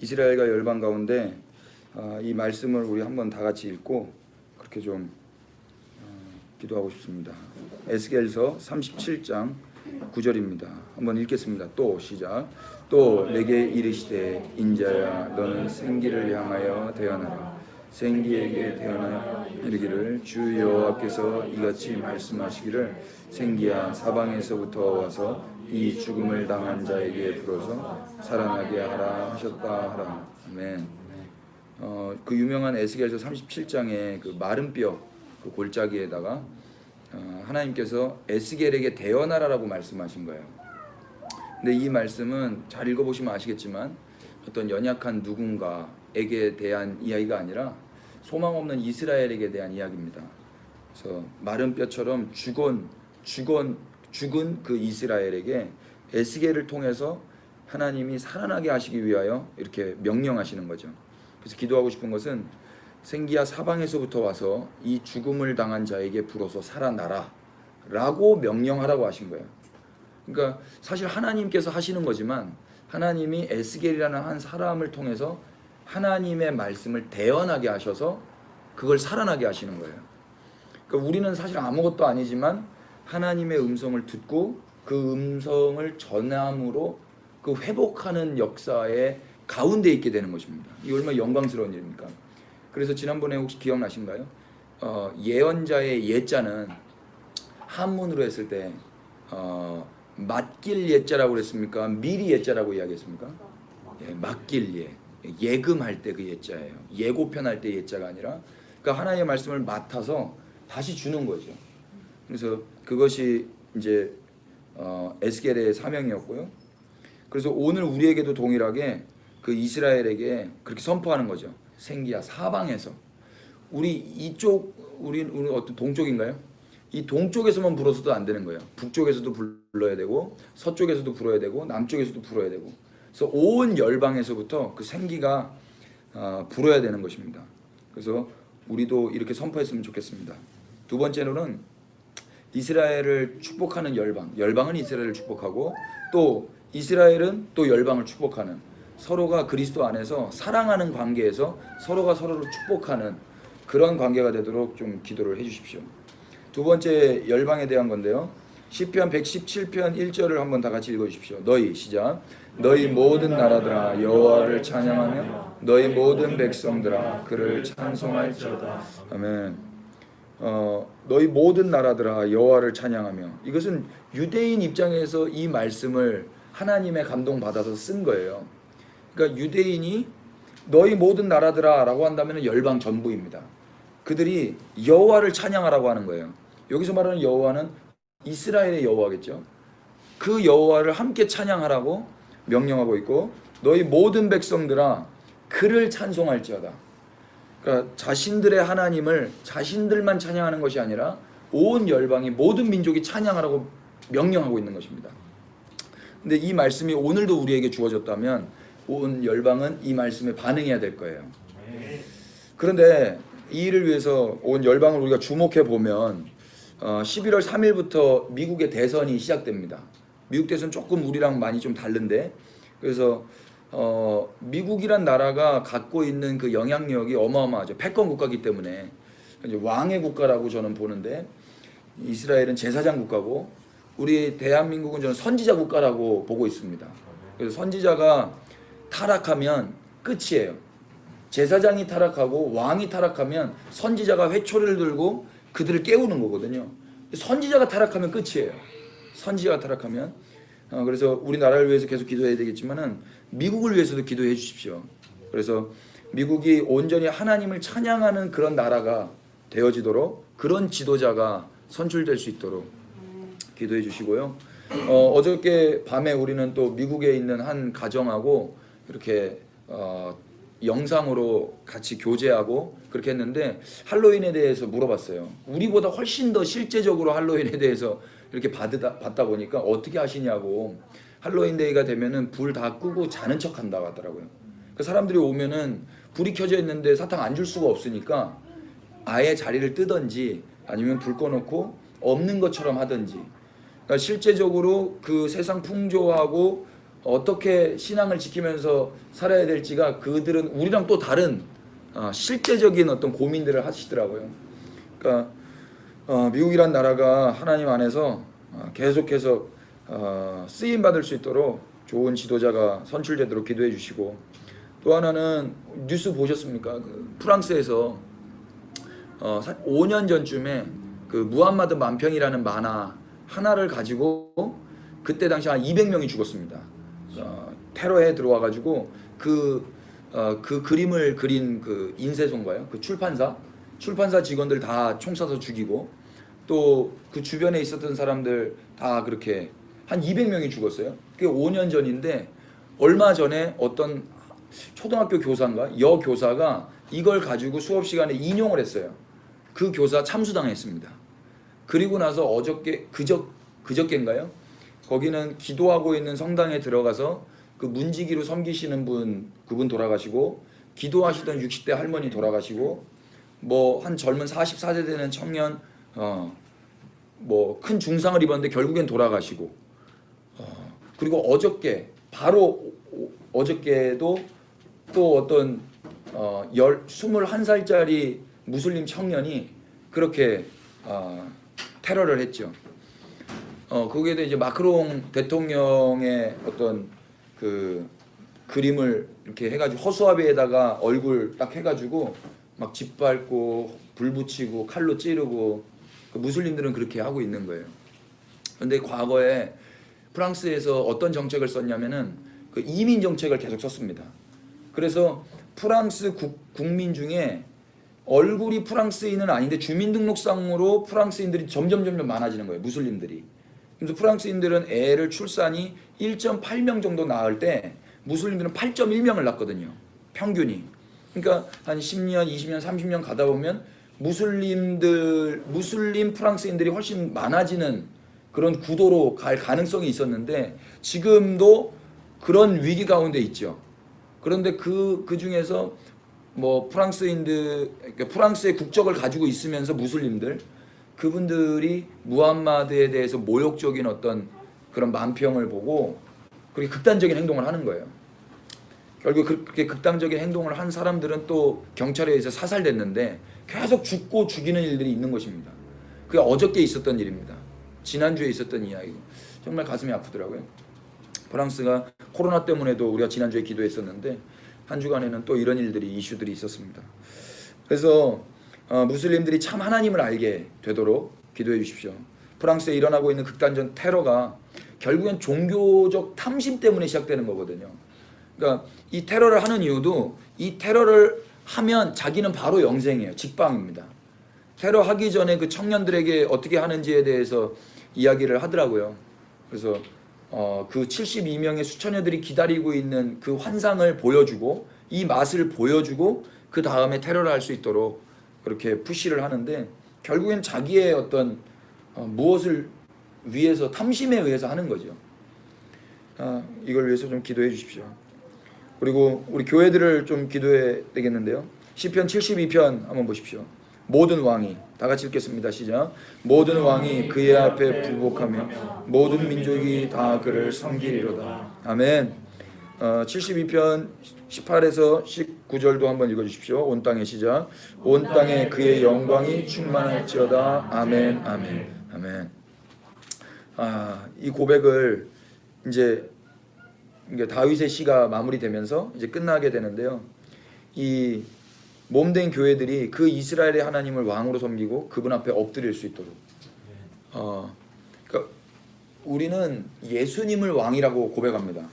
이스라엘과 열방 가운데 이 말씀을 우리 한번 다 같이 읽고 그렇게 좀 기도하고 싶습니다. 에스겔서 37장 9절입니다. 한번 읽겠습니다. 또 시작. 또 내게 이르시되 인자야 너는 생기를 향하여 대언하라. 생기에게 대언하여 이르기를 주 여호와께서 이같이 말씀하시기를 생기야 사방에서부터 와서 이 죽음을 당한 자에게 불어서 살아나게 하라 하셨다 하라. 아멘. 그 유명한 에스겔서 37장의 그 마른 뼈 그 골짜기에다가 하나님께서 에스겔에게 대언하라라고 말씀하신 거예요. 근데 이 말씀은 잘 읽어보시면 아시겠지만 어떤 연약한 누군가에게 대한 이야기가 아니라 소망 없는 이스라엘에게 대한 이야기입니다. 그래서 마른 뼈처럼 죽은 그 이스라엘에게 에스겔을 통해서 하나님이 살아나게 하시기 위하여 이렇게 명령하시는 거죠. 그래서 기도하고 싶은 것은 생기야 사방에서부터 와서 이 죽음을 당한 자에게 불어서 살아나라 라고 명령하라고 하신 거예요. 그러니까 사실 하나님께서 하시는 거지만 하나님이 에스겔이라는 한 사람을 통해서 하나님의 말씀을 대언하게 하셔서 그걸 살아나게 하시는 거예요. 그러니까 우리는 사실 아무것도 아니지만 하나님의 음성을 듣고 그 음성을 전함으로 그 회복하는 역사의 가운데 있게 되는 것입니다. 이 얼마나 영광스러운 일입니까? 그래서 지난번에 혹시 기억나신가요? 예언자의 예자는 한문으로 했을 때 맡길 예자라고 그랬습니까? 미리 예자라고 이야기했습니까? 예, 맡길 예. 예금할 때 그 예자예요. 예고편할 때 예자가 아니라 그러니까 하나님의 말씀을 맡아서 다시 주는 거죠. 그래서 그것이 이제 에스겔의 사명이었고요. 그래서 오늘 우리에게도 동일하게 그 이스라엘에게 그렇게 선포하는 거죠. 생기야 사방에서 우리 어떤 동쪽인가요? 이 동쪽에서만 불어서도 안 되는 거예요. 북쪽에서도 불러야 되고 서쪽에서도 불어야 되고 남쪽에서도 불어야 되고 그래서 온 열방에서부터 그 생기가 불어야 되는 것입니다. 그래서 우리도 이렇게 선포했으면 좋겠습니다. 두 번째로는 이스라엘을 축복하는 열방은 이스라엘을 축복하고 또 이스라엘은 또 열방을 축복하는 서로가 그리스도 안에서 사랑하는 관계에서 서로가 서로를 축복하는 그런 관계가 되도록 좀 기도를 해주십시오. 두 번째 열방에 대한 건데요. 시편 117편 1절을 한번 다 같이 읽어주십시오. 너희 시작. 너희 모든 나라들아 여호와를 찬양하며 너희 모든 백성들아 그를 찬송할지어다. 아멘. 너희 모든 나라들아 여호와를 찬양하며 이것은 유대인 입장에서 이 말씀을 하나님의 감동 받아서 쓴 거예요. 그러니까 유대인이 너희 모든 나라들아 라고 한다면 열방 전부입니다. 그들이 여호와를 찬양하라고 하는 거예요. 여기서 말하는 여호와는 이스라엘의 여호와겠죠. 그 여호와를 함께 찬양하라고 명령하고 있고 너희 모든 백성들아 그를 찬송할지어다. 그러니까 자신들의 하나님을 자신들만 찬양하는 것이 아니라 온 열방이 모든 민족이 찬양하라고 명령하고 있는 것입니다. 근데 이 말씀이 오늘도 우리에게 주어졌다면 온 열방은 이 말씀에 반응해야 될 거예요. 그런데 이 일을 위해서 온 열방을 우리가 주목해 보면 11월 3일부터 미국의 대선이 시작됩니다. 미국 대선 조금 우리랑 많이 좀 다른데 그래서 미국이란 나라가 갖고 있는 그 영향력이 어마어마하죠. 패권 국가이기 때문에 이제 왕의 국가라고 저는 보는데 이스라엘은 제사장 국가고 우리 대한민국은 저는 선지자 국가라고 보고 있습니다. 그래서 선지자가 타락하면 끝이에요. 제사장이 타락하고 왕이 타락하면 선지자가 회초리를 들고 그들을 깨우는 거거든요. 선지자가 타락하면 끝이에요. 선지자가 타락하면 그래서 우리나라를 위해서 계속 기도해야 되겠지만은 미국을 위해서도 기도해 주십시오. 그래서 미국이 온전히 하나님을 찬양하는 그런 나라가 되어지도록 그런 지도자가 선출될 수 있도록 기도해 주시고요. 어저께 밤에 우리는 또 미국에 있는 한 가정하고 이렇게 영상으로 같이 교제하고 그렇게 했는데 할로윈에 대해서 물어봤어요. 우리보다 훨씬 더 실제적으로 할로윈에 대해서 이렇게 받다 보니까 어떻게 하시냐고. 할로윈 데이가 되면은 불 다 끄고 자는 척 한다고 하더라고요. 그 사람들이 오면은 불이 켜져 있는데 사탕 안 줄 수가 없으니까 아예 자리를 뜨든지 아니면 불 꺼놓고 없는 것처럼 하든지. 그러니까 실제적으로 그 세상 풍조하고 어떻게 신앙을 지키면서 살아야 될지가 그들은 우리랑 또 다른 실제적인 어떤 고민들을 하시더라고요. 그러니까 미국이란 나라가 하나님 안에서 계속해서 쓰임 받을 수 있도록 좋은 지도자가 선출되도록 기도해 주시고, 또 하나는 뉴스 보셨습니까? 그 프랑스에서 5년 전쯤에 그 무함마드 만평이라는 만화 하나를 가지고 그때 당시 한 200명이 죽었습니다. 테러에 들어와가지고 그 그림을 그린 그 인쇄소인가요? 그 출판사 직원들 다 총 쏴서 죽이고, 또 그 주변에 있었던 사람들 다 그렇게 한 200명이 죽었어요. 그게 5년 전인데, 얼마 전에 어떤 초등학교 교사인가 여교사가 이걸 가지고 수업 시간에 인용을 했어요. 그 교사 참수당했습니다. 그리고 나서 그저께인가요? 거기는 기도하고 있는 성당에 들어가서 그 문지기로 섬기시는 그분 돌아가시고, 기도하시던 60대 할머니 돌아가시고, 뭐 한 젊은 44세 되는 청년 뭐 큰 중상을 입었는데 결국엔 돌아가시고, 그리고 바로 어저께도 또 어떤 21살짜리 무슬림 청년이 그렇게 테러를 했죠. 거기에도 이제 마크롱 대통령의 어떤 그 그림을 이렇게 해가지고 허수아비에다가 얼굴 딱 해가지고 막 짓밟고 불 붙이고 칼로 찌르고, 그 무슬림들은 그렇게 하고 있는 거예요. 그런데 과거에 프랑스에서 어떤 정책을 썼냐면은 그 이민 정책을 계속 썼습니다. 그래서 프랑스 국민 중에 얼굴이 프랑스인은 아닌데 주민등록상으로 프랑스인들이 점점 많아지는 거예요. 무슬림들이. 그래서 프랑스인들은 애를 출산이 1.8명 정도 낳을 때 무슬림들은 8.1명을 낳거든요. 평균이. 그러니까 한 10년, 20년, 30년 가다 보면 무슬림 프랑스인들이 훨씬 많아지는 그런 구도로 갈 가능성이 있었는데, 지금도 그런 위기 가운데 있죠. 그런데 그 중에서 뭐 그러니까 프랑스의 국적을 가지고 있으면서 무슬림들, 그분들이 무함마드에 대해서 모욕적인 어떤 그런 만평을 보고 그렇게 극단적인 행동을 하는 거예요. 결국 그렇게 극단적인 행동을 한 사람들은 또 경찰에 의해서 사살됐는데 계속 죽고 죽이는 일들이 있는 것입니다. 그게 어저께 있었던 일입니다. 지난주에 있었던 이야기고, 정말 가슴이 아프더라고요. 프랑스가 코로나 때문에도 우리가 지난주에 기도했었는데 한 주간에는 또 이런 이슈들이 있었습니다. 그래서 무슬림들이 참 하나님을 알게 되도록 기도해 주십시오. 프랑스에 일어나고 있는 극단적 테러가 결국엔 종교적 탐심 때문에 시작되는 거거든요. 그러니까 이 테러를 하는 이유도, 이 테러를 하면 자기는 바로 영생이에요. 직방입니다. 테러 하기 전에 그 청년들에게 어떻게 하는지에 대해서 이야기를 하더라고요. 그래서 그 72명의 수천여들이 기다리고 있는 그 환상을 보여주고, 이 맛을 보여주고, 그 다음에 테러를 할 수 있도록 그렇게 푸시를 하는데, 결국엔 자기의 어떤 무엇을 위해서, 탐심에 의해서 하는 거죠. 이걸 위해서 좀 기도해 주십시오. 그리고 우리 교회들을 좀 기도해야 되겠는데요. 시편 72편 한번 보십시오. 모든 왕이, 다 같이 읽겠습니다. 시작. 모든 왕이 그의 앞에 불복하며 모든 민족이 다 그를 섬기리로다. 아멘. 72편 18에서 19절도 한번 읽어주십시오. 온 땅의 시작. 온 땅에 그의 영광이 충만할지어다. 아멘, 아멘, 아멘. 이 고백을 이제 다윗의 시가 마무리되면서 이제 끝나게 되는데요. 이 몸된 교회들이 그 이스라엘의 하나님을 왕으로 섬기고 그분 앞에 엎드릴 수 있도록. 그러니까 우리는 예수님을 왕이라고 고백합니다.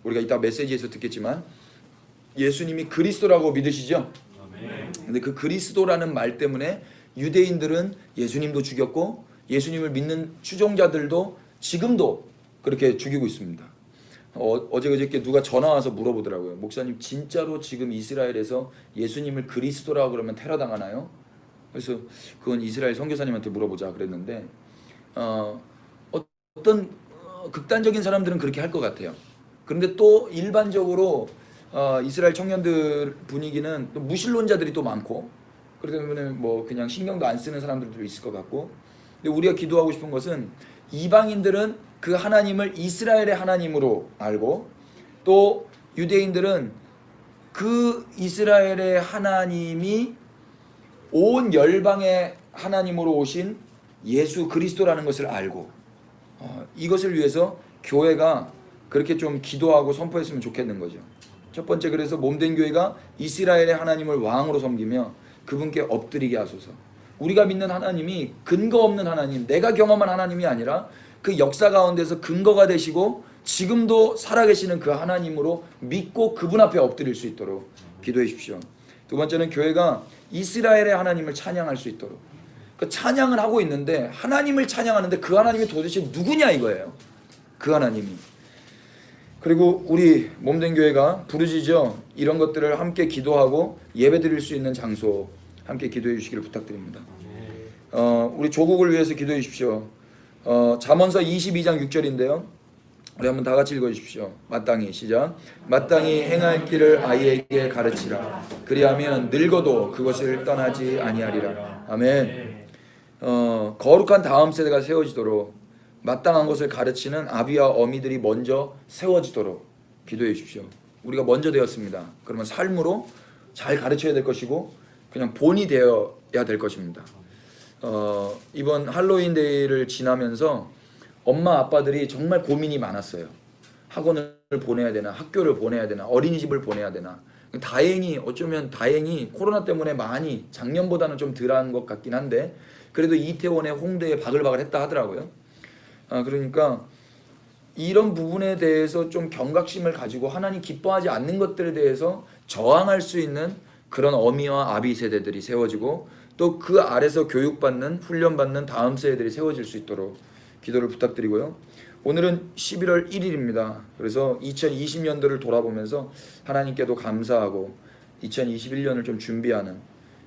우리가 이따 메시지에서 듣겠지만 예수님이 그리스도라고 믿으시죠? 근데 그 그리스도라는 말 때문에 유대인들은 예수님도 죽였고 예수님을 믿는 추종자들도 지금도 그렇게 죽이고 있습니다. 어제 그저께 누가 전화 와서 물어보더라고요. 목사님, 진짜로 지금 이스라엘에서 예수님을 그리스도라고 그러면 테러 당하나요? 그래서 그건 이스라엘 선교사님한테 물어보자 그랬는데, 어떤 극단적인 사람들은 그렇게 할 것 같아요. 그런데 또 일반적으로 이스라엘 청년들 분위기는 또 무신론자들이 또 많고, 그렇기 때문에 뭐 그냥 신경도 안 쓰는 사람들도 있을 것 같고, 근데 우리가 기도하고 싶은 것은 이방인들은 그 하나님을 이스라엘의 하나님으로 알고, 또 유대인들은 그 이스라엘의 하나님이 온 열방의 하나님으로 오신 예수 그리스도라는 것을 알고, 이것을 위해서 교회가 그렇게 좀 기도하고 선포했으면 좋겠는 거죠. 첫 번째, 그래서 몸된 교회가 이스라엘의 하나님을 왕으로 섬기며 그분께 엎드리게 하소서. 우리가 믿는 하나님이 근거 없는 하나님, 내가 경험한 하나님이 아니라 그 역사 가운데서 근거가 되시고 지금도 살아계시는 그 하나님으로 믿고 그분 앞에 엎드릴 수 있도록 기도해 주십시오. 두 번째는 교회가 이스라엘의 하나님을 찬양할 수 있도록. 그 찬양을 하고 있는데, 하나님을 찬양하는데 그 하나님이 도대체 누구냐 이거예요. 그 하나님이. 그리고 우리 몸된 교회가 부르짖어 이런 것들을 함께 기도하고 예배드릴 수 있는 장소 함께 기도해 주시기를 부탁드립니다. 우리 조국을 위해서 기도해 주십시오. 잠언서 22장 6절인데요. 우리 한번 다 같이 읽어 주십시오. 마땅히 시작. 마땅히 행할 길을 아이에게 가르치라. 그리하면 늙어도 그것을 떠나지 아니하리라. 아멘. 거룩한 다음 세대가 세워지도록 마땅한 것을 가르치는 아비와 어미들이 먼저 세워지도록 기도해 주십시오. 우리가 먼저 되었습니다. 그러면 삶으로 잘 가르쳐야 될 것이고 그냥 본이 되어야 될 것입니다. 이번 할로윈 데이를 지나면서 엄마 아빠들이 정말 고민이 많았어요. 학원을 보내야 되나, 학교를 보내야 되나, 어린이집을 보내야 되나. 다행히, 어쩌면 다행히 코로나 때문에 많이 작년보다는 좀 덜한 것 같긴 한데 그래도 이태원에 홍대에 바글바글 했다 하더라고요. 그러니까 이런 부분에 대해서 좀 경각심을 가지고 하나님 기뻐하지 않는 것들에 대해서 저항할 수 있는 그런 어미와 아비 세대들이 세워지고 또 그 아래서 교육받는, 훈련받는 다음 세대들이 세워질 수 있도록 기도를 부탁드리고요. 오늘은 11월 1일입니다. 그래서 2020년도를 돌아보면서 하나님께도 감사하고 2021년을 좀 준비하는,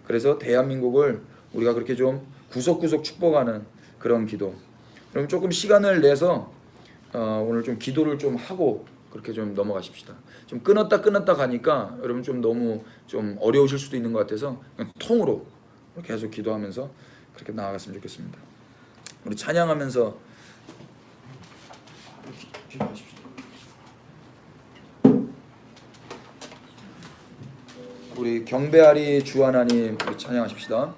그래서 대한민국을 우리가 그렇게 좀 구석구석 축복하는 그런 기도. 그럼 조금 시간을 내서 오늘 좀 기도를 좀 하고 그렇게 좀 넘어가십시다. 좀 끊었다 가니까 여러분 좀 너무 좀 어려우실 수도 있는 것 같아서 그냥 통으로 계속 기도하면서 그렇게 나아갔으면 좋겠습니다. 우리 찬양하면서 기도하십시다. 우리 경배하리 주 하나님, 우리 찬양하십시다.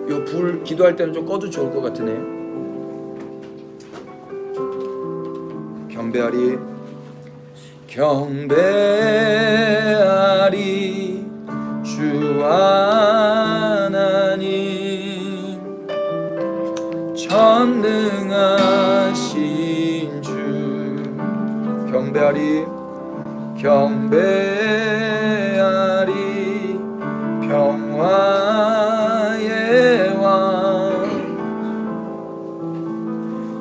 요 불 기도할 때는 좀 꺼도 좋을 것 같으네요. 경배하리 경배하리 주 하나님, 전능하신 주. 경배하리 경배하리 평화의 왕,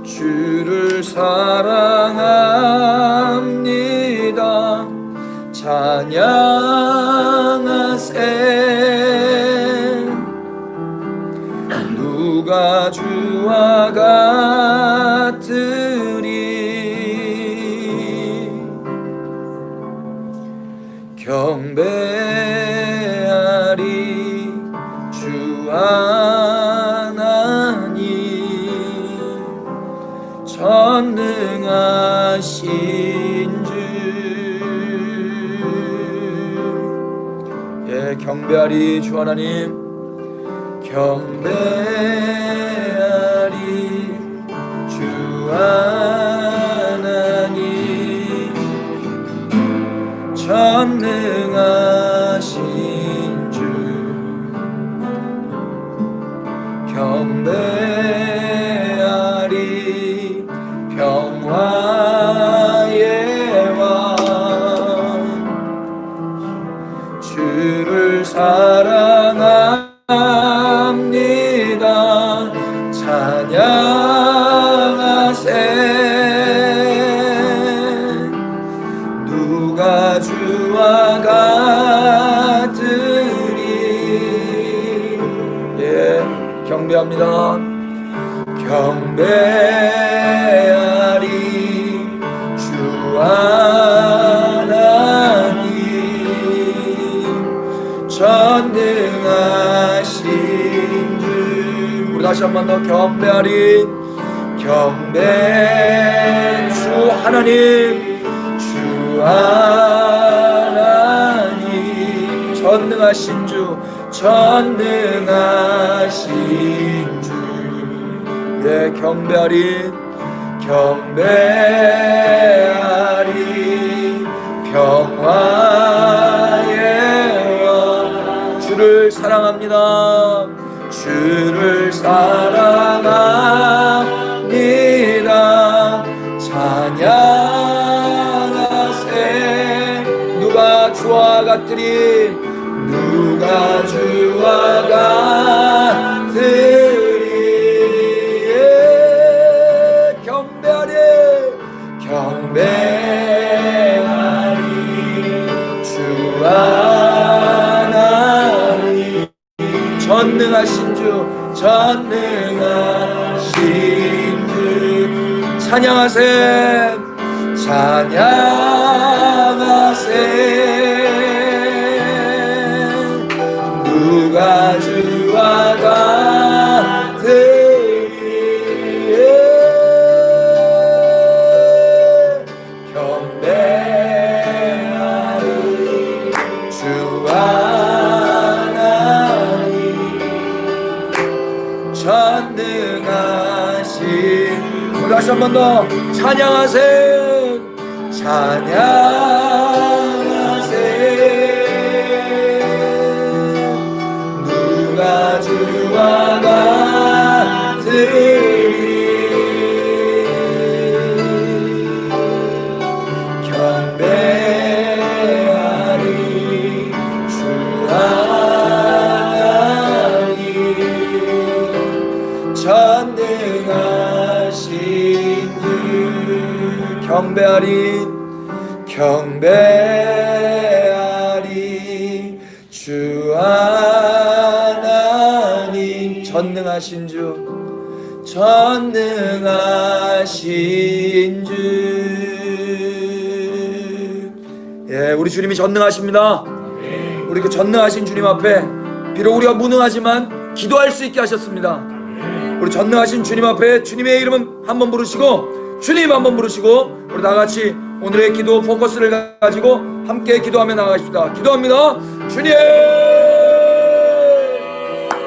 주를 사랑합니다. 찬양하세. 누가 주와 같으리. 경배하리 주 하나님, 전능하신 주. 예, 경배하리 주 하나님, 경배하리 주 하나님, 전능하신 주. 경배하리 평화의 왕, 주를 사랑합니다. 찬양하세. 누가 주와 같으리. 예, 경배합니다. 경배하리 주 하나님, 다시 한 번 더 경배하리. 경배 주 하나님, 주 하나님, 전능하신 주, 전능하신 주. 예, 경배하리. 경배하리. 평화의 왕, 주를 사랑합니다. 주를 사랑합니다. 찬양하세. 누가 주와 같으리. 누가 주와 같으리. 경배하리. 경배하리. 주 하나님, 전능하신 주, 전능하신 주. 찬양하세. 찬양하세. 누가 주와 같으리. 경배하리. 주 하나님, 전능하신. 우리 다시 한 번 더 찬양하세. 찬양하세. 누가 주와 같으리. 경배하리. 주 하나님, 전능하신 주. 경배하리. 경배하리. 주 하나님, 전능하신 주, 전능하신 주. 예, 우리 주님이 전능하십니다. 우리 그 전능하신 주님 앞에 비록 우리가 무능하지만 기도할 수 있게 하셨습니다. 우리 전능하신 주님 앞에 주님의 이름 한번 부르시고, 주님 한번 부르시고, 우리 다 같이 오늘의 기도 포커스를 가지고 함께 기도하며 나가십시다. 기도합니다. 주님!